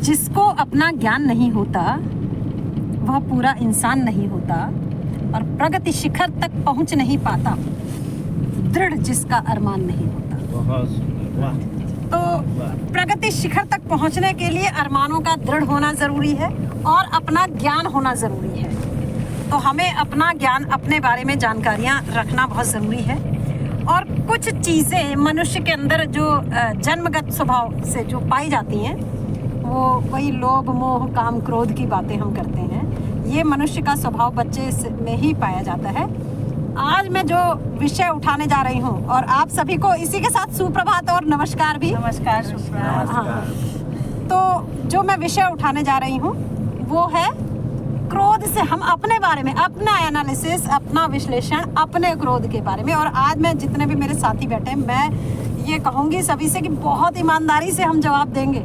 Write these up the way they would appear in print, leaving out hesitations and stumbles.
जिसको अपना ज्ञान नहीं होता वह पूरा इंसान नहीं होता और प्रगति शिखर तक पहुंच नहीं पाता, दृढ़ जिसका अरमान नहीं होता। बहुत सुंदर, वाह। तो प्रगति शिखर तक पहुंचने के लिए अरमानों का दृढ़ होना ज़रूरी है और अपना ज्ञान होना ज़रूरी है। तो हमें अपना ज्ञान, अपने बारे में जानकारियां रखना बहुत ज़रूरी है। और कुछ चीज़ें मनुष्य के अंदर जो जन्मगत स्वभाव से जो पाई जाती हैं, वो वही लोभ मोह काम क्रोध की बातें हम करते हैं। ये मनुष्य का स्वभाव बच्चे में ही पाया जाता है। आज मैं जो विषय उठाने जा रही हूँ, और आप सभी को इसी के साथ सुप्रभात और नमस्कार भी। नमस्कार, सुप्रभात। हाँ, तो जो मैं विषय उठाने जा रही हूँ वो है क्रोध से हम अपने बारे में, अपना एनालिसिस, अपना विश्लेषण अपने क्रोध के बारे में। और आज मैं जितने भी मेरे साथी बैठे हैं, मैं ये कहूँगी सभी से कि बहुत ईमानदारी से हम जवाब देंगे,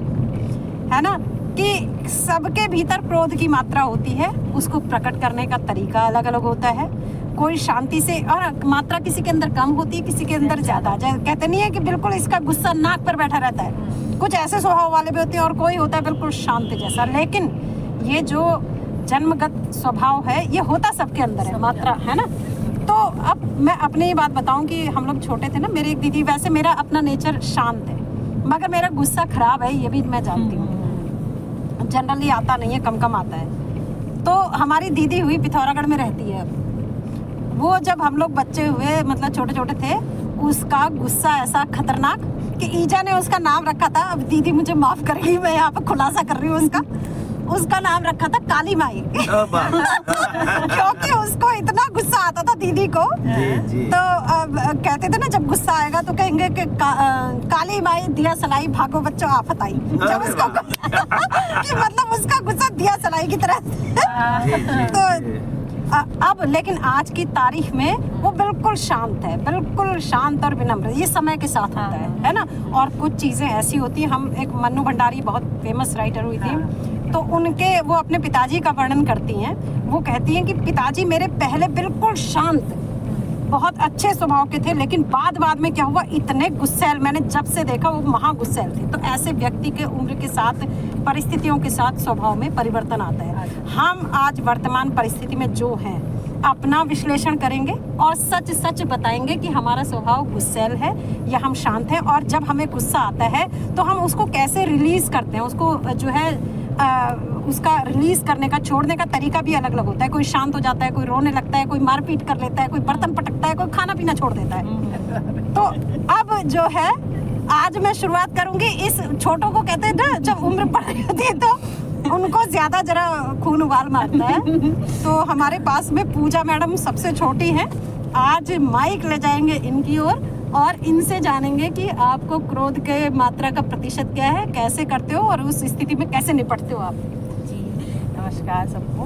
है ना, कि सबके भीतर क्रोध की मात्रा होती है, उसको प्रकट करने का तरीका अलग अलग होता है। कोई शांति से, और मात्रा किसी के अंदर कम होती है, किसी के अंदर ज़्यादा। कहते नहीं है कि बिल्कुल इसका गुस्सा नाक पर बैठा रहता है, कुछ ऐसे स्वभाव वाले भी होते हैं और कोई होता है बिल्कुल शांत जैसा। लेकिन ये जो जन्मगत स्वभाव है ये होता सबके अंदर है, मात्रा, है ना। तो अब मैं अपनी बात बताऊं कि हम लोग छोटे थे ना, मेरी एक दीदी, वैसे मेरा अपना नेचर शांत है मगर मेरा गुस्सा खराब है, ये भी मैं जानती हूँ। जनरली आता नहीं है, कम कम आता है। तो हमारी दीदी हुई पिथौरागढ़ में रहती है। अब वो जब हम लोग बच्चे हुए, मतलब छोटे छोटे थे, उसका गुस्सा ऐसा खतरनाक कि ईजा ने उसका नाम रखा था, अब दीदी मुझे माफ़ करेगी, मैं यहाँ पर खुलासा कर रही हूँ, उसका नाम रखा था काली माई। क्योंकि उसको इतना गुस्सा आता था दीदी को। तो कहते थे ना, जब गुस्सा आएगा तो कहेंगे कि काली माई दिया सलाई भागो बच्चों आफत आई। जब उसको कि मतलब उसका गुस्सा दिया सलाई की तरह। तो अब लेकिन आज की तारीख में वो बिल्कुल शांत है, बिल्कुल शांत और विनम्र। ये समय के साथ होता है ना। और कुछ चीज़ें ऐसी होती हैं, हम एक मन्नू भंडारी बहुत फेमस राइटर हुई थी, तो उनके, वो अपने पिताजी का वर्णन करती हैं। वो कहती हैं कि पिताजी मेरे पहले बिल्कुल शांत, बहुत अच्छे स्वभाव के थे, लेकिन बाद में क्या हुआ, इतने गुस्सैल, मैंने जब से देखा वो महा गुस्सैल थे। तो ऐसे व्यक्ति के उम्र के साथ, परिस्थितियों के साथ स्वभाव में परिवर्तन आता है। हम आज वर्तमान परिस्थिति में जो हैं, अपना विश्लेषण करेंगे और सच सच बताएंगे कि हमारा स्वभाव गुस्सैल है या हम शांत हैं। और जब हमें गुस्सा आता है तो हम उसको कैसे रिलीज़ करते हैं, उसको जो है उसका रिलीज करने का, छोड़ने का तरीका भी अलग अलग होता है। कोई शांत हो जाता है, कोई रोने लगता है, कोई मारपीट कर लेता है, कोई बर्तन पटकता है, कोई खाना पीना छोड़ देता है। तो अब जो है, आज मैं शुरुआत करूंगी, इस छोटों को कहते हैं ना, जब उम्र बढ़ रही होती है तो उनको ज्यादा जरा खून उबाल मारता है। तो हमारे पास में पूजा मैडम सबसे छोटी हैं। आज माइक ले जाएंगे इनकी ओर और इनसे जानेंगे कि आपको क्रोध के मात्रा का प्रतिशत क्या है, कैसे करते हो और उस स्थिति में कैसे निपटते हो आप। जी, नमस्कार सबको।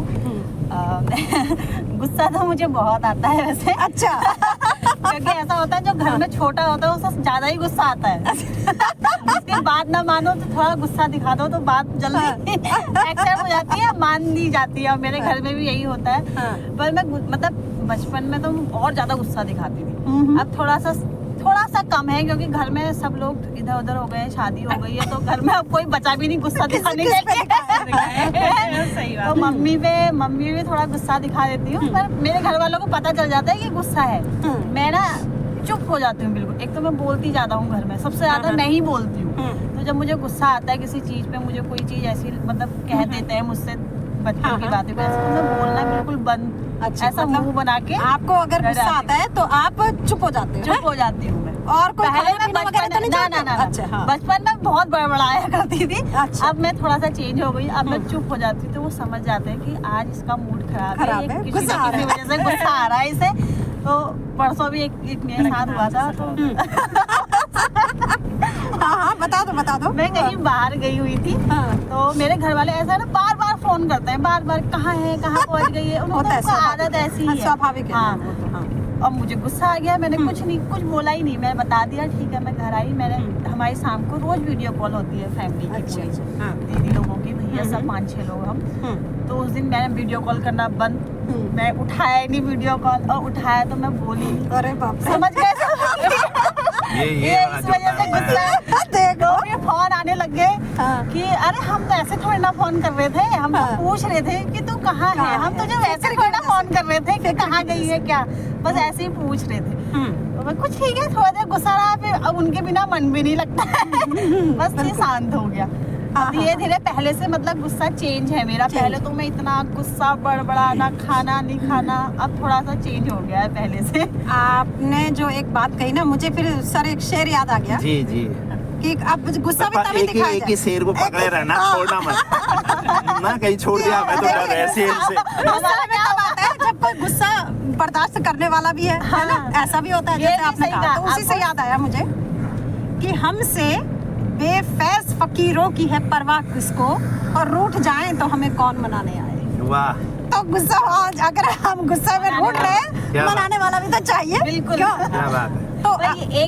गुस्सा तो मुझे बहुत आता है वैसे। अच्छा। क्योंकि ऐसा होता है, जो घर में छोटा होता है उससे ज़्यादा ही गुस्सा आता है। उसकी बात ना मानो तो थोड़ा गुस्सा दिखा दो तो बात जल्दी एक्सेप्ट हो जाती है, मान ली जाती है। और मेरे घर में भी यही होता है। पर मैं मतलब बचपन में तो और ज़्यादा गुस्सा दिखाती थी। अब थोड़ा सा कम है, क्योंकि घर में सब लोग इधर उधर हो गए, शादी हो गई है, तो घर में अब कोई बचा भी नहीं गुस्सा दिखाने के लिए। तो मम्मी भी थोड़ा गुस्सा दिखा देती हूँ, पर मेरे घर वालों को पता चल जाता है कि गुस्सा है। मैं ना चुप हो जाती हूँ बिल्कुल। एक तो मैं बोलती ज़्यादा हूँ घर में, सबसे ज़्यादा मैं ही बोलती हूँ। तो जब मुझे गुस्सा आता है किसी चीज़ पे, मुझे कोई चीज़ ऐसी मतलब कह देते हैं मुझसे, बचपन की बातें को, ऐसे मतलब बोलना बिल्कुल बंद। अच्छा, ऐसा मुंह बना के, आपको अगर गुस्सा आता है तो आप चुप हो जाते हो? चुप हो जाती हूँ मैं। और कोई पहले मैं बचपन ना अच्छा, बचपन में बहुत बड़बड़ाया करती थी। अच्छा। अब मैं थोड़ा सा चेंज हो गई, अब मैं चुप हो जाती हूँ। तो वो समझ जाते हैं कि आज इसका मूड खराब है, किसी न किसी वजह से गुस्सा आ रहा है इसे। तो परसों भी एक मेरे साथ हुआ था। तो हाँ, बता दो। मैं कहीं बाहर गई हुई थी। तो मेरे घर वाले ऐसा ना बार बार फोन करते हैं, बार कहाँ है, कहाँ पहुँच गई है। उनकी आदत ऐसी है, स्वाभाविक है। और मुझे गुस्सा आ गया। मैंने कुछ बोला ही नहीं, मैं बता दिया ठीक है। मैं घर आई, मैंने, हमारी शाम को रोज वीडियो कॉल होती है फैमिली की, दीदी लोगों की, भैया सब 5-6 लोग हम। तो उस दिन मैंने वीडियो कॉल करना बंद, मैं उठाया ही नहीं वीडियो कॉल, और उठाया तो मैं बोली नहीं। अरे बाप रे, समझ गए ये इस वजह से गुस्सा। देखो, फोन आने लग गए हाँ। कि अरे हम तो ऐसे थोड़ी ना फोन कर रहे थे, हम तो पूछ रहे थे कि तू कहाँ है, हम तुझे वैसे थोड़ी ना फोन कर रहे थे कि कहाँ गई है क्या, बस ऐसे ही पूछ रहे थे। तो कुछ ठीक है, थोड़ा देर गुस्सा रहा, फिर अब उनके बिना मन भी नहीं लगता है बस ये शांत हो गया। अब धीरे धीरे पहले से मतलब गुस्सा चेंज है मेरा। पहले तो मैं इतना गुस्सा बड़बड़ाना, खाना नहीं खाना, अब थोड़ा सा चेंज हो गया है पहले से। आपने जो एक बात कही ना, मुझे फिर सर एक शेर याद आ गया जी जी कि अब गुस्सा भी तभी दिखाया एक ही शेर को पकड़े रहना, छोड़ना मत ना, कहीं छोड़ दिया मैं तो डर है शेर से। गुस्सा में तब आता है जब कोई गुस्सा बर्दाश्त करने वाला भी है ना, ऐसा भी होता है जैसे आपने कहा। तो उसी से याद आया मुझे कि हमसे बेफैज फकीरों की है परवाह किसको, और रूठ जाएं तो हमें कौन मनाने आए। वाह, तो गुस्सा अगर हम गुस्से में रूठ रहे हैं, मनाने वाला भी तो चाहिए। बिल्कुल, क्या बात है। तो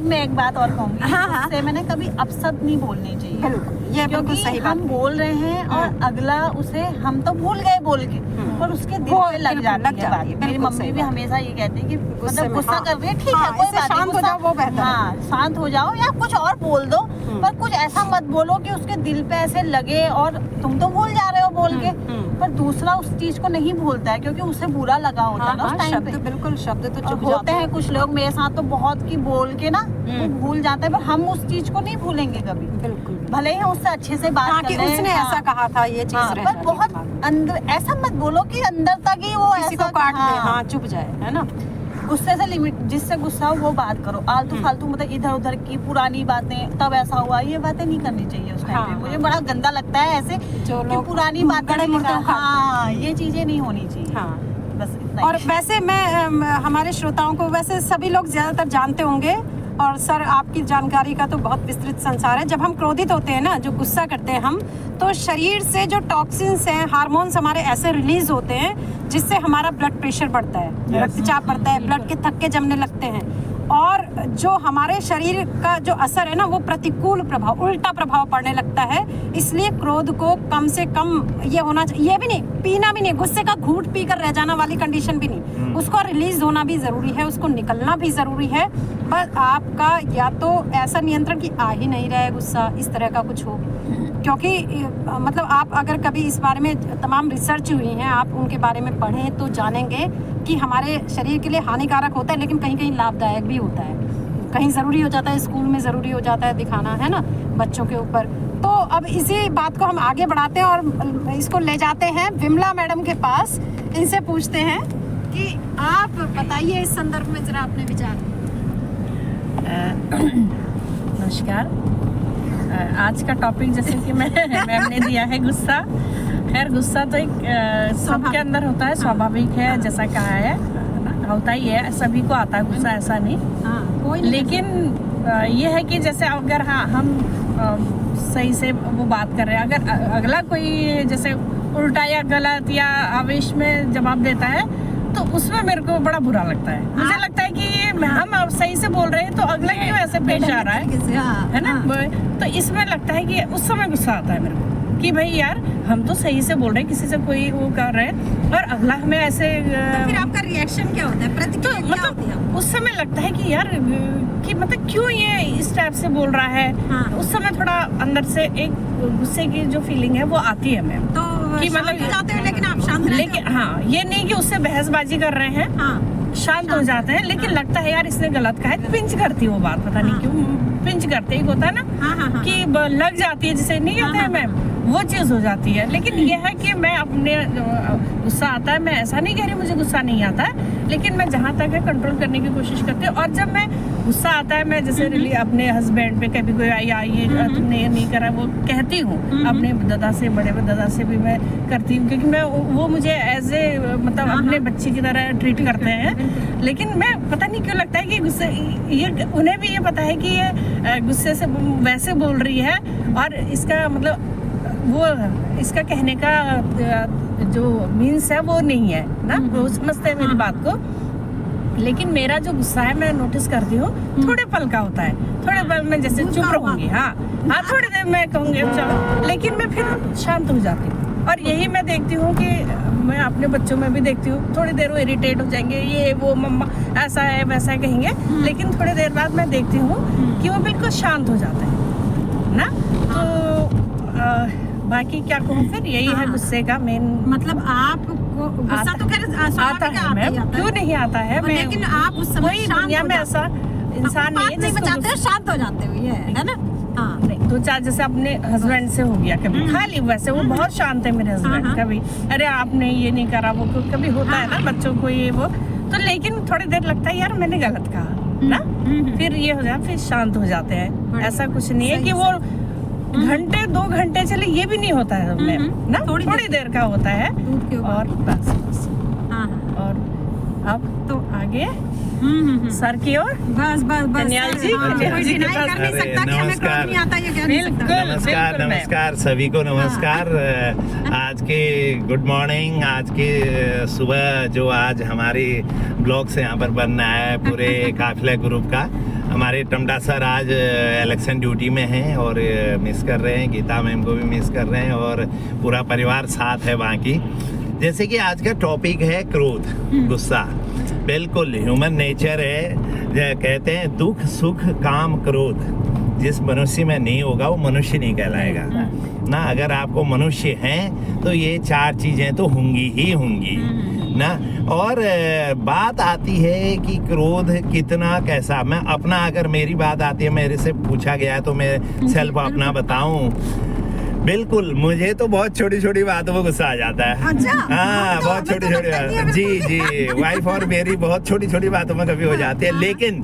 मैं एक बात और कहूंगी, गुस्से में ना कभी अपशब्द नहीं बोलने चाहिए, ये बिल्कुल क्योंकि सही बात हम बोल रहे हैं और अगला उसे हम तो भूल गए बोल के, पर उसके दिल पे लग जाती है बात। मेरी मम्मी भी हमेशा ये कहती है कि मतलब गुस्सा कर रही है, ठीक है कोई बात नहीं, शांत हो जाओ, वो बेहतर है। हाँ, शांत हो जाओ या कुछ और बोल दो, पर कुछ ऐसा मत बोलो कि उसके दिल पे ऐसे लगे और तुम तो भूल जा रहे हो बोल के, पर दूसरा उस चीज को नहीं भूलता है क्योंकि उसे बुरा लगा होता है ना उस टाइम पे। बिल्कुल, शब्द तो चुप होते हैं कुछ लोग, मेरे साथ तो बहुत की बोल के ना वो भूल जाते हैं, पर हम उस चीज को नहीं भूलेंगे कभी, बिल्कुल। भले ही उससे अच्छे से बात कर कि रहे हैं, उसने ऐसा कहा था, ये चीज रह पर जाती बहुत है। अंदर ऐसा मत बोलो कि अंदर तक ही वो किसी को ऐसा काट दे, हाँ चुप जाए, है ना। गुस्से से लिमिट, जिससे गुस्सा हो वो बात करो। आलतू फालतू मतलब इधर उधर की पुरानी बातें, तब ऐसा हुआ, ये बातें नहीं करनी चाहिए उस टाइम पे। मुझे बड़ा गंदा लगता है ऐसे जो कि लोग पुरानी बातें, हाँ ये चीजें नहीं होनी चाहिए। हाँ, बस इतना और वैसे मैं हमारे श्रोताओं को वैसे सभी लोग ज्यादातर जानते होंगे, और सर आपकी जानकारी का तो बहुत विस्तृत संसार है। जब हम क्रोधित होते हैं ना, जो गुस्सा करते हैं हम, तो शरीर से जो टॉक्सिन्स हैं, हार्मोन्स हमारे ऐसे रिलीज होते हैं जिससे हमारा ब्लड प्रेशर बढ़ता है, रक्तचाप बढ़ता है, ब्लड के थक्के जमने लगते हैं, और जो हमारे शरीर का जो असर है ना, वो प्रतिकूल प्रभाव, उल्टा प्रभाव पड़ने लगता है। इसलिए क्रोध को कम से कम ये होना चाहिए, ये भी नहीं पीना भी नहीं, गुस्से का घूंट पीकर रह जाना वाली कंडीशन भी नहीं, उसको रिलीज होना भी जरूरी है, उसको निकलना भी जरूरी है। बस आपका या तो ऐसा नियंत्रण कि आ ही नहीं रहा है गुस्सा, इस तरह का कुछ हो, क्योंकि मतलब आप अगर कभी इस बारे में तमाम रिसर्च हुई हैं, आप उनके बारे में पढ़ें तो जानेंगे कि हमारे शरीर के लिए हानिकारक होता है, लेकिन कहीं कहीं लाभदायक भी होता है। कहीं ज़रूरी हो जाता है, स्कूल में ज़रूरी हो जाता है दिखाना, है ना, बच्चों के ऊपर। तो अब इसी बात को हम आगे बढ़ाते हैं और इसको ले जाते हैं विमला मैडम के पास। इनसे पूछते हैं कि आप बताइए इस संदर्भ में ज़रा अपने विचार। नमस्कार। आज का टॉपिक जैसे कि मैम ने दिया है गुस्सा। खैर गुस्सा तो एक सबके अंदर होता है, स्वाभाविक है, जैसा कहा है होता ही है, सभी को आता है गुस्सा, ऐसा नहीं। कोई लेकिन ये है कि जैसे अगर हम सही से वो बात कर रहे हैं, अगर अगला कोई जैसे उल्टा या गलत या आवेश में जवाब देता है तो उसमें मेरे को बड़ा बुरा लगता है। मुझे लगता है कि हम अब सही से बोल रहे हैं तो अगला क्यों ऐसे पेश आ रहा है ना। तो इसमें लगता है कि उस समय गुस्सा आता है मेरे को कि भाई यार हम तो सही से बोल रहे हैं, किसी से कोई वो कर रहे हैं और अगला हमें ऐसे तो फिर आपका रिएक्शन क्या होता है, प्रतिक्रिया क्या होती है? उस समय लगता है कि यार कि मतलब क्यों ये इस टाइप से बोल रहा है। उस समय थोड़ा अंदर से एक गुस्से की जो फीलिंग है वो आती है मैम, तो कि मतलब जाते हैं, लेकिन आप शांत रहते हो? लेकिन हाँ, ये नहीं कि उससे बहसबाजी कर रहे हैं, शांत हो जाते हैं, लेकिन लगता है यार इसने गलत कहा है, पिंच करती है वो बात, पता नहीं क्यों पिंच करते ही होता है ना, कि लग जाती है, जिसे नहीं कहते हैं मैम, वो चीज हो जाती है। लेकिन ये है कि मैं अपने गुस्सा आता है, मैं ऐसा नहीं कह रही मुझे गुस्सा नहीं आता है, लेकिन मैं जहाँ तक है कंट्रोल करने की कोशिश करती हूँ। और जब मैं गुस्सा आता है, मैं जैसे अपने हस्बैंड पे कभी कोई आई ये तुमने ये नहीं करा, वो कहती हूँ, अपने दादा से, बड़े दादा से भी मैं करती हूँ, क्योंकि मैं वो मुझे एज ए मतलब अपने बच्चे की तरह ट्रीट करते हैं। लेकिन मैं पता नहीं क्यों लगता है कि गुस्से, ये उन्हें भी ये पता है कि ये गुस्से से वैसे बोल रही है, और इसका मतलब वो इसका कहने का जो मीन्स है वो नहीं है ना, वो समझते हैं मेरी बात को। लेकिन मेरा जो गुस्सा है मैं नोटिस करती हूँ थोड़े पल का होता है, थोड़े पल में जैसे चुप रहूंगी, हाँ थोड़ी देर मैं कहूँगी चलो, लेकिन मैं फिर शांत हो जाती हूँ। और यही मैं देखती हूँ कि मैं अपने बच्चों में भी देखती हूँ, थोड़ी देर वो इरिटेट हो जाएंगे, ये वो मम्मा ऐसा है वैसा है कहेंगे, लेकिन थोड़ी देर बाद मैं देखती हूँ कि वो बिल्कुल शांत हो जाते हैं ना। तो बाकी क्या कहूँ, फिर यही है गुस्से का मेन। मतलब आप गुस्सा तो खैर आता है मैम, क्यों नहीं आता है, मैं लेकिन आप उस समय कोई दुनिया में ऐसा इंसान नहीं है नहीं जिसको बचाते, शांत हो जाते हो, ये है ना। हाँ, नहीं तो चाहे जैसे अपने हस्बैंड से हो गया कभी, खाली वैसे वो बहुत शांत है मेरे हस्बैंड, कभी अरे आपने ये नहीं करा, वो कभी होता है ना बच्चों को ये वो, तो लेकिन थोड़ी देर लगता है यार मैंने गलत कहा ना, फिर ये हो जाए, फिर शांत हो जाते हैं। ऐसा कुछ नहीं है कि वो घंटे 2 घंटे चले, ये भी नहीं होता है मैम ना, थोड़ी देर का होता है और बस। और अब तो आगे सर की ओर, बस कन्याल जी, कोई जी के डिनाई कर नहीं अरे, सकता कि हमें नमस्कार। कुछ नहीं आता, ये कह नहीं सकता। नमस्कार बिल्कुल, नमस्कार सभी को नमस्कार। आज के गुड मॉर्निंग, आज के सुबह जो आज हमारी ब्लॉग से यहाँ पर बनना है पूरे काफिला ग्रुप का। हमारे टमटा सर आज इलेक्शन ड्यूटी में हैं और मिस कर रहे हैं, गीता मैम को भी मिस कर रहे हैं और पूरा परिवार साथ है बाकी। जैसे कि आज का टॉपिक है क्रोध, गुस्सा, बिल्कुल ह्यूमन नेचर है। कहते हैं दुख सुख काम क्रोध जिस मनुष्य में नहीं होगा वो मनुष्य नहीं कहलाएगा ना। अगर आपको मनुष्य हैं तो ये 4 चीजें तो होंगी ही होंगी ना। और बात आती है कि क्रोध कितना कैसा, मैं अपना अगर मेरी बात आती है, मेरे से पूछा गया है तो मैं सेल्फ अपना बताऊं, बिल्कुल मुझे तो बहुत छोटी छोटी बातों में गुस्सा आ जाता है। अच्छा, हाँ, तो बहुत छोटी छोटी बात, जी वाइफ और मेरी बहुत छोटी छोटी बातों में कभी हो जाती है, लेकिन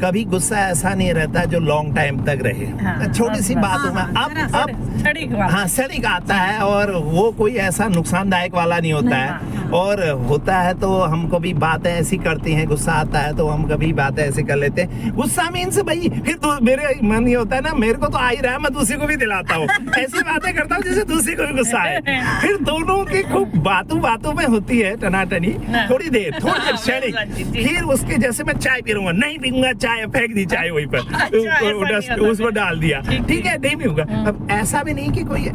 कभी गुस्सा ऐसा नहीं रहता जो लॉन्ग टाइम तक रहे। छोटी सी बातों में अब सड़क आता है और वो कोई ऐसा नुकसानदायक वाला नहीं होता है। और होता है तो हम कभी बातें ऐसी करती हैं, गुस्सा आता है तो हम कभी बातें ऐसी कर लेते हैं। गुस्सा मीन्स भाई फिर तो मेरे मन ये होता है ना, मेरे को तो आ ही रहा है, मैं दूसरे को भी दिलाता हूँ, ऐसी बातें करता हूँ जैसे दूसरे को भी गुस्सा आए। फिर दोनों की खूब बातों में होती है टनाटनी, थोड़ी देर क्षणिक। फिर उसके जैसे मैं चाय पी लूंगा, नहीं पीऊंगा चाय, फेंक दी चाय वहीं पर, उस पर डाल दिया, ठीक है नहीं पीऊंगा। अब ऐसा भी नहीं कि कोई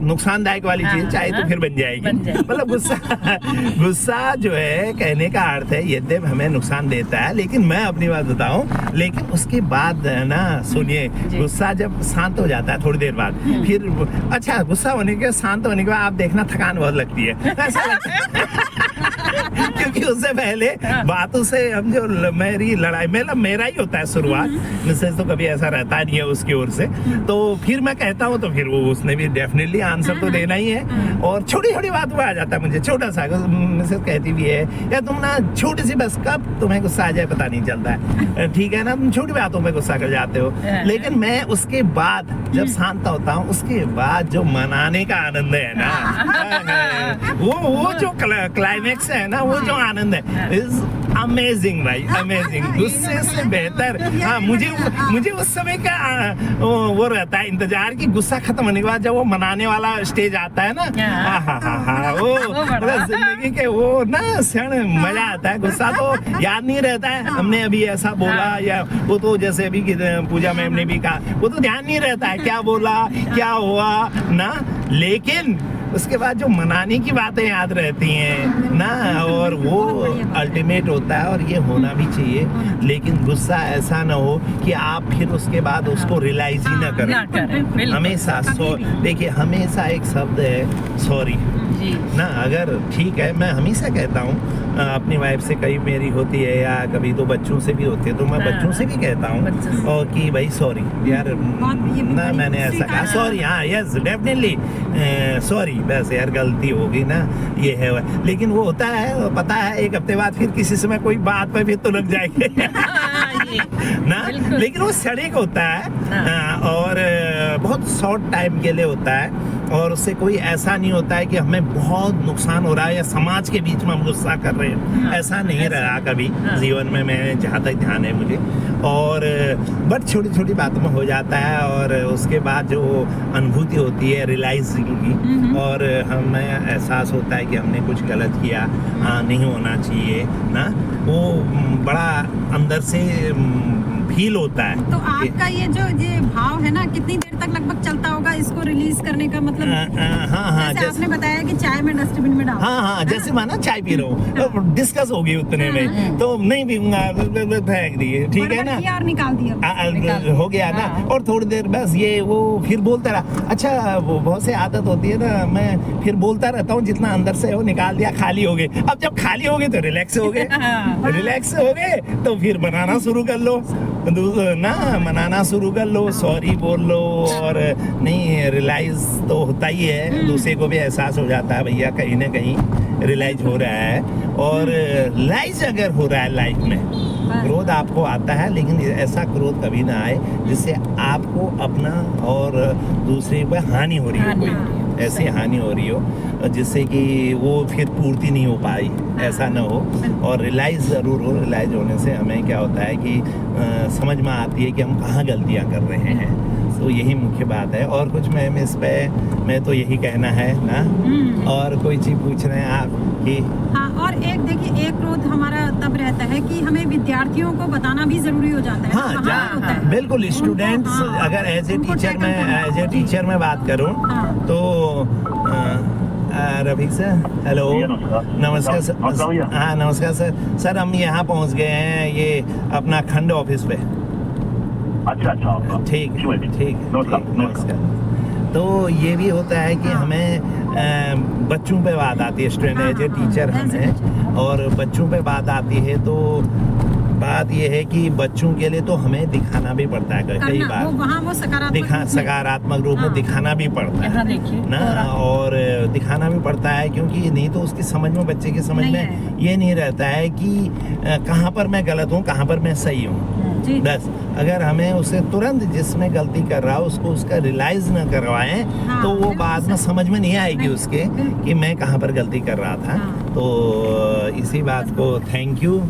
नुकसानदायक वाली चीज चाय तो फिर बन जाएगी। मतलब गुस्सा जो है कहने का अर्थ है यद्यप हमें नुकसान देता है, लेकिन मैं अपनी बात बताऊं, लेकिन उसके बाद ना सुनिए, गुस्सा जब शांत हो जाता है थोड़ी देर बाद, फिर अच्छा गुस्सा होने के शांत होने के बाद आप देखना थकान बहुत लगती है, ऐसा लगता है क्योंकि उससे पहले बातों से हम जो मेरी लड़ाई मेरा ही होता है शुरुआत, मिसेज तो कभी ऐसा रहता नहीं है उसकी ओर से, तो फिर मैं कहता हूँ तो फिर वो उसने भी डेफिनेटली आंसर तो देना ही है। और छोटी छोटी बात में आ जाता है मुझे, छोटा सा मिसेज कहती भी है या तुम ना छोटी सी बस कब तुम्हें गुस्सा आ जाए पता नहीं चलता है, ठीक है ना, तुम छोटी बातों में गुस्सा कर जाते हो। लेकिन मैं उसके बाद जब शांत होता हूँ उसके बाद जो मनाने का आनंद है ना, वो जो क्लाइमेक्स है ना, वो जो आनंद है इज अमेजिंग भाई, अमेजिंग। गुस्से से बेहतर हाँ मुझे उस समय का वो रहता है इंतजार कि गुस्सा खत्म होने के बाद जब वो मनाने वाला स्टेज आता है ना, वो जिंदगी के वो ना क्षण मजा आता है। गुस्सा तो याद नहीं रहता है, हमने अभी ऐसा बोला या वो तो जैसे अभी पूजा मैम ने भी कहा, वो तो ध्यान नहीं रहता है क्या बोला क्या हुआ ना, लेकिन उसके बाद जो मनाने की बातें याद रहती हैं ना, और वो अल्टीमेट होता है और ये होना भी चाहिए। लेकिन गुस्सा ऐसा ना हो कि आप फिर उसके बाद उसको रियलाइज ही ना करें। हमेशा देखिए, हमेशा एक शब्द है सॉरी ना, अगर ठीक है मैं हमेशा कहता हूँ अपनी वाइफ से, कहीं मेरी होती है या कभी तो बच्चों से भी होती है, तो मैं बच्चों से भी कहता हूँ और कि भाई सॉरी यार ना, मैंने ऐसा कहा, सॉरी हाँ यस डेफिनेटली सॉरी, बस यार गलती होगी ना, ये है। लेकिन वो होता है पता है एक हफ्ते बाद फिर किसी समय कोई बात पे फिर तो लग जाएंगे ना, लेकिन वो क्षणिक होता है और बहुत शॉर्ट टाइम के लिए होता है और उससे कोई ऐसा नहीं होता है कि हमें बहुत नुकसान हो रहा है या समाज के बीच में हम गुस्सा कर रहे हैं, ऐसा नहीं रहा कभी जीवन में, मैं जहाँ तक ध्यान है मुझे। और बट छोटी छोटी बातों में हो जाता है और उसके बाद जो अनुभूति होती है रियलाइजिंग की और हमें एहसास होता है कि हमने कुछ गलत किया, नहीं होना चाहिए ना, वो बड़ा अंदर से फील होता है। तो आपका ये भाव है ना, कितनी देर तक लगभग चलता होगा इसको रिलीज करने का मतलब? हाँ जैसे आपने बताया कि चाय में डस्टबिन में डाल। हाँ, जैसे माना चाय पी रहा हूँ, डिस्कस होगी उतने में, तो नहीं पीऊंगा, फेंक दिए, ठीक है ना, और निकाल दिया, हो गया ना। और थोड़ी देर बस ये वो फिर बोलता रहा। अच्छा, वो बहुत से आदत होती है ना, मैं फिर बोलता रहता हूँ, जितना अंदर से हो निकाल दिया, खाली हो गए। अब जब खाली हो गए तो रिलैक्स हो गए, रिलैक्स हो गए तो फिर बनाना शुरू कर लो ना, मनाना शुरू कर लो, सॉरी बोल लो। और नहीं, रियलाइज तो होता ही है, दूसरे को भी एहसास हो जाता है भैया कहीं ना कहीं रियलाइज हो रहा है। और रियलाइज अगर हो रहा है लाइफ में, क्रोध आपको आता है, लेकिन ऐसा क्रोध कभी ना आए जिससे आपको अपना और दूसरे पर हानि हो रही हो, कोई ऐसी हानि हो रही हो जिससे कि वो फिर पूर्ति नहीं हो पाई, ऐसा ना हो। और रियलाइज ज़रूर हो, रियलाइज होने से हमें क्या होता है कि समझ में आती है कि हम कहाँ गलतियाँ कर रहे हैं। तो यही मुख्य बात है। और कुछ मैम इस पे मैं तो यही कहना है ना, और कोई चीज़ पूछ रहे हैं आप कि? हाँ, और एक देखिए, एक क्रोध हमारा तब रहता है कि हमें विद्यार्थियों को बताना भी जरूरी हो जाता है। हाँ, बिल्कुल। स्टूडेंट्स अगर एज ए टीचर मैं बात करूँ तो रफीक सर, हेलो, नमस्कार सर। हाँ नमस्कार सर। सर हम यहाँ पहुँच गए हैं, ये अपना खंड ऑफिस पे। अच्छा, ठीक, नमस्कार। तो ये भी होता है कि हमें बच्चों पे बात आती है, स्टूडेंट एज ए टीचर हमें, और बच्चों पे बात आती है तो बात ये है कि बच्चों के लिए तो हमें दिखाना भी पड़ता है कई बार, वो सकारात्मक रूप में दिखाना भी पड़ता है ना, और दिखाना भी पड़ता है, क्योंकि नहीं तो उसकी समझ में, बच्चे की समझ में ये नहीं रहता है कि कहाँ पर मैं गलत हूँ, कहाँ पर मैं सही हूँ। बस अगर हमें उसे तुरंत जिसमें गलती कर रहा हो उसको उसका रियलाइज न करवाएं, तो वो बाद में समझ में नहीं आएगी उसके कि मैं कहाँ पर गलती कर रहा था। तो इसी बात को thank you.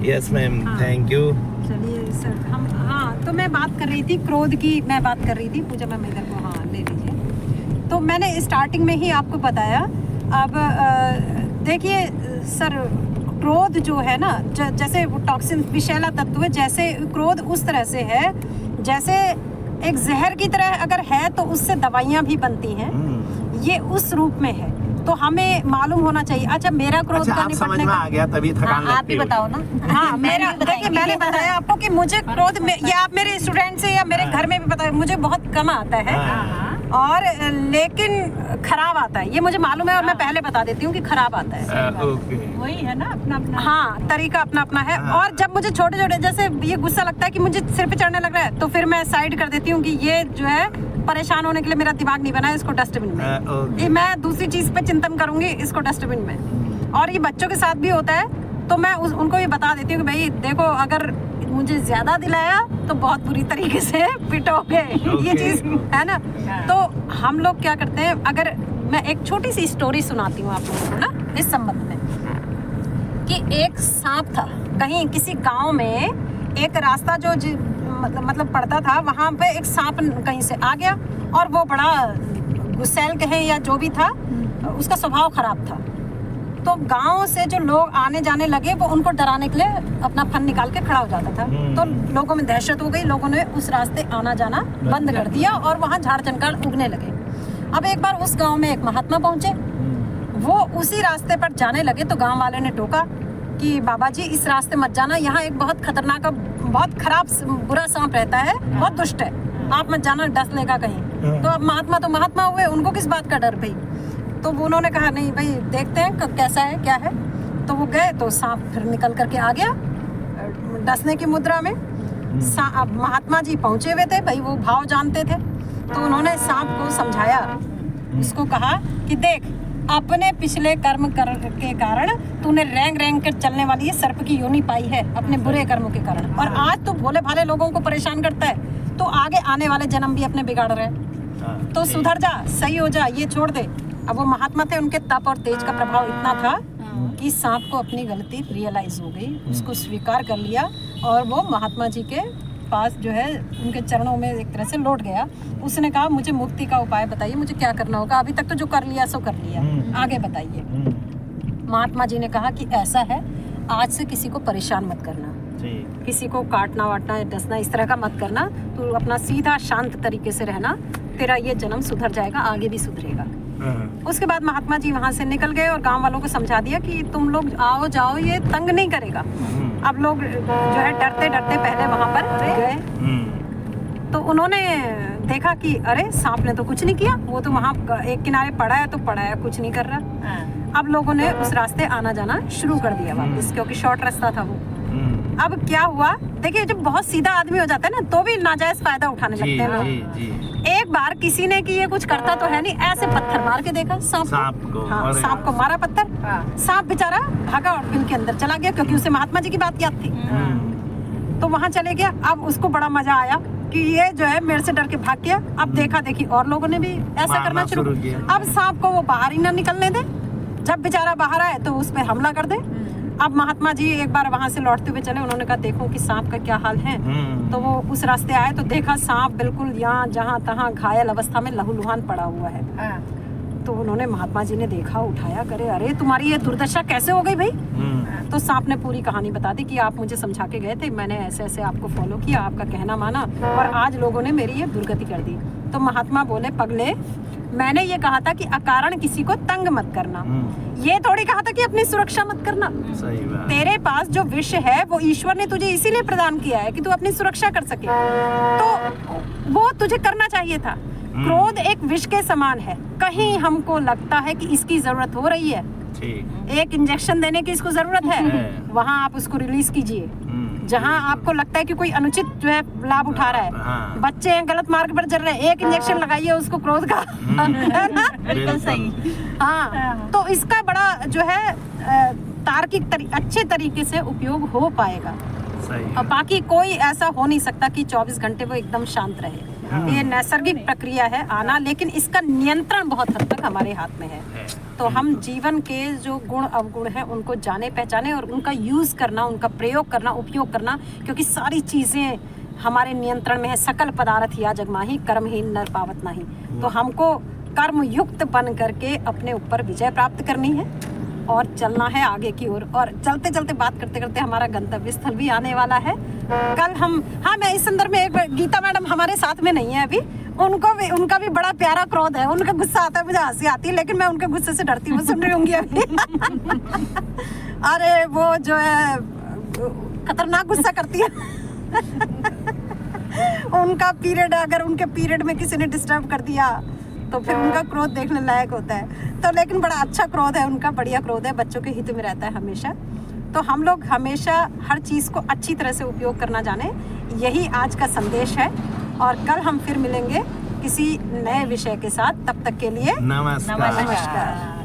Yes ma'am, thank you. चलिए सर, हम तो मैं बात कर रही थी क्रोध की, मैं बात कर रही थी पूजा मैम, इधर को ले लीजिए। तो मैंने स्टार्टिंग में ही आपको बताया। अब देखिए सर, क्रोध जो है ना, जैसे टॉक्सिन विषैला तत्व है, जैसे क्रोध उस तरह से है जैसे एक जहर की तरह अगर है तो उससे दवाइयाँ भी बनती हैं, ये उस रूप में है। तो हमें मालूम होना चाहिए। अच्छा, मेरा क्रोध का निपटने का, आ गया तभी थकान आप भी बताओ ना। हाँ, मेरा देखिए, मैंने बताया आपको कि मुझे क्रोध में, या आप मेरे स्टूडेंट से या मेरे घर में भी बताया, मुझे बहुत कम आता है, और लेकिन खराब आता है, ये मुझे मालूम है, और मैं पहले बता देती हूँ कि खराब आता है। वही है ना, अपना अपना हाँ, तरीका अपना अपना है। और जब मुझे छोटे छोटे जैसे ये गुस्सा लगता है कि मुझे सिर पे चढ़ने लग रहा है, तो फिर मैं साइड कर देती हूँ कि ये जो है परेशान होने के लिए मेरा दिमाग नहीं बना है, इसको डस्टबिन में। ये मैं दूसरी चीज पे चिंतन करूंगी, इसको डस्टबिन में। और ये बच्चों के साथ भी होता है, तो मैं उनको भी बता देती हूँ कि भाई देखो, अगर मुझे ज्यादा दिलाया तो बहुत बुरी तरीके से पिटोगे, ये चीज है ना। तो हम लोग क्या करते हैं, अगर मैं एक छोटी सी स्टोरी सुनाती हूँ आप लोगों को ना इस संबंध में, कि एक सांप था कहीं किसी गांव में, एक रास्ता जो मतलब पड़ता था, वहां पे एक सांप कहीं से आ गया, और वो बड़ा गुस्सैल कहे या जो भी था, उसका स्वभाव खराब था। तो गांव से जो लोग आने जाने लगे, वो उनको डराने के लिए अपना फन निकाल के खड़ा हो जाता था। तो लोगों में दहशत हो गई, लोगों ने उस रास्ते आना जाना बंद कर दिया, और वहाँ झाड़ जंगल उगने लगे। अब एक बार उस गांव में एक महात्मा पहुंचे, वो उसी रास्ते पर जाने लगे, तो गांव वाले ने टोका कि बाबा जी इस रास्ते मत जाना, यहाँ एक बहुत खतरनाक, बहुत खराब बुरा सांप रहता है, बहुत दुष्ट है, आप मत जाना, डस लेगा कहीं। तो अब महात्मा तो महात्मा हुए, उनको किस बात का डर भाई। तो उन्होंने कहा नहीं भाई, देखते हैं कैसा है क्या है। तो वो गए, तो सांप फिर निकल करके आ गया डसने की मुद्रा में। अब महात्मा जी पहुंचे हुए थे भाई, वो भाव जानते थे, तो उन्होंने सांप को समझाया, उसको कहा कि देख, अपने पिछले कर्म के कारण तूने रेंग रेंग कर चलने वाली ये सर्प की योनि पाई है, अपने बुरे कर्मों के कारण, और आज तू भोले भाले लोगों को परेशान करता है, तो आगे आने वाले जन्म भी अपने बिगाड़ रहे, तो सुधर जा, सही हो जा, ये छोड़ दे। अब वो महात्मा थे, उनके तप और तेज का प्रभाव इतना था कि सांप को अपनी गलती रियलाइज हो गई, उसको स्वीकार कर लिया, और वो महात्मा जी के पास जो है उनके चरणों में एक तरह से लौट गया। उसने कहा मुझे मुक्ति का उपाय बताइए, मुझे क्या करना होगा, अभी तक तो जो कर लिया सो कर लिया, आगे बताइए। महात्मा जी ने कहा कि ऐसा है, आज से किसी को परेशान मत करना, ठीक। किसी को काटना वाटना या डसना इस तरह का मत करना। तू अपना सीधा शांत तरीके से रहना, तेरा ये जन्म सुधर जाएगा, आगे भी सुधरेगा। उसके बाद महात्मा जी वहाँ से निकल गए और गांव वालों को समझा दिया कि तुम लोग आओ जाओ, ये तंग नहीं करेगा। अब लोग जो है डरते डरते पहले वहाँ पर गए, तो उन्होंने देखा कि अरे सांप ने तो कुछ नहीं किया, वो तो वहाँ एक किनारे पड़ा है तो पड़ा है, कुछ नहीं कर रहा। अब लोगों ने उस रास्ते आना जाना शुरू कर दिया वापस, क्योंकि शॉर्ट रास्ता था वो। अब क्या हुआ, देखिए जब बहुत सीधा आदमी हो जाता है ना तो भी नाजायज फायदा उठाने लगते हैं लोग। एक बार किसी ने कि ये कुछ करता तो है नहीं, ऐसे पत्थर मार के देखा सांप को। हाँ, सांप को मारा पत्थर, सांप बेचारा भागा और बिल के अंदर चला गया, क्योंकि उसे महात्मा जी की बात याद थी। तो वहाँ चले गया। अब उसको बड़ा मजा आया कि ये जो है मेरे से डर के भाग गया। अब देखा देखी और लोगों ने भी ऐसा करना शुरू किया। अब सांप को वो बाहर ही ना निकलने दे, जब बेचारा बाहर आए तो उस पर हमला कर दे। अब महात्मा जी एक बार वहां से लौटते हुए चले, उन्होंने कहा देखो कि सांप का क्या हाल है। तो वो उस रास्ते आए तो देखा सांप बिल्कुल यहाँ जहाँ तहाँ घायल अवस्था में लहूलुहान पड़ा हुआ है। तो उन्होंने महात्मा जी ने देखा, उठाया, करे अरे तुम्हारी ये दुर्दशा कैसे हो गई भाई। तो सांप ने पूरी कहानी बता दी कि आप मुझे समझा के गए थे, मैंने ऐसे ऐसे आपको फॉलो किया, आपका कहना माना और आज लोगों ने मेरी ये दुर्गति कर दी। तो महात्मा बोले पगले, मैंने ये कहा था कि अकारण किसी को तंग मत करना, ये थोड़ी कहा था कि अपनी सुरक्षा मत करना। सही बात। तेरे पास जो विष है वो ईश्वर ने तुझे इसीलिए प्रदान किया है कि तू अपनी सुरक्षा कर सके, तो वो तुझे करना चाहिए था। क्रोध एक विष के समान है, कहीं हमको लगता है कि इसकी जरूरत हो रही है, एक इंजेक्शन देने की इसको जरूरत है, वहाँ आप उसको रिलीज कीजिए। जहाँ आपको लगता है कि कोई अनुचित जो है लाभ उठा रहा है, बच्चे हैं गलत मार्ग पर चल रहे हैं, एक इंजेक्शन लगाइए उसको क्रोध का। बिल्कुल सही। हाँ, तो इसका बड़ा जो है तार्किक अच्छे तरीके से उपयोग हो पाएगा। और बाकी कोई ऐसा हो नहीं सकता कि 24 घंटे वो एकदम शांत रहे। ये नैसर्गिक प्रक्रिया है आना, लेकिन इसका नियंत्रण बहुत हद तक हमारे हाथ में है। तो हम जीवन के जो गुण अवगुण हैं उनको जाने पहचाने और उनका यूज करना, उनका प्रयोग करना, उपयोग करना, क्योंकि सारी चीजें हमारे नियंत्रण में है। सकल पदार्थ या जगमाही, कर्महीन नर पावत नहीं। तो हमको कर्म युक्त बन करके अपने ऊपर विजय प्राप्त करनी है और चलना है आगे की ओर। और चलते चलते बात करते करते हमारा गंतव्य स्थल भी आने वाला है। कल हम, हाँ मैं इस संदर्भ में, एक गीता मैडम हमारे साथ में नहीं है अभी, उनका भी बड़ा प्यारा क्रोध है, उनका गुस्सा आता है, मुझे हंसी आती है, लेकिन मैं उनके गुस्से से डरती हूँ, सुन रही होंगी अभी। अरे वो जो है खतरनाक गुस्सा करती है। उनका पीरियड, अगर उनके पीरियड में किसी ने डिस्टर्ब कर दिया तो फिर उनका क्रोध देखने लायक होता है। तो लेकिन बड़ा अच्छा क्रोध है उनका, बढ़िया क्रोध है, बच्चों के हित में रहता है हमेशा। तो हम लोग हमेशा हर चीज़ को अच्छी तरह से उपयोग करना जाने, यही आज का संदेश है। और कल हम फिर मिलेंगे किसी नए विषय के साथ, तब तक के लिए नमस्कार। नमस्कार।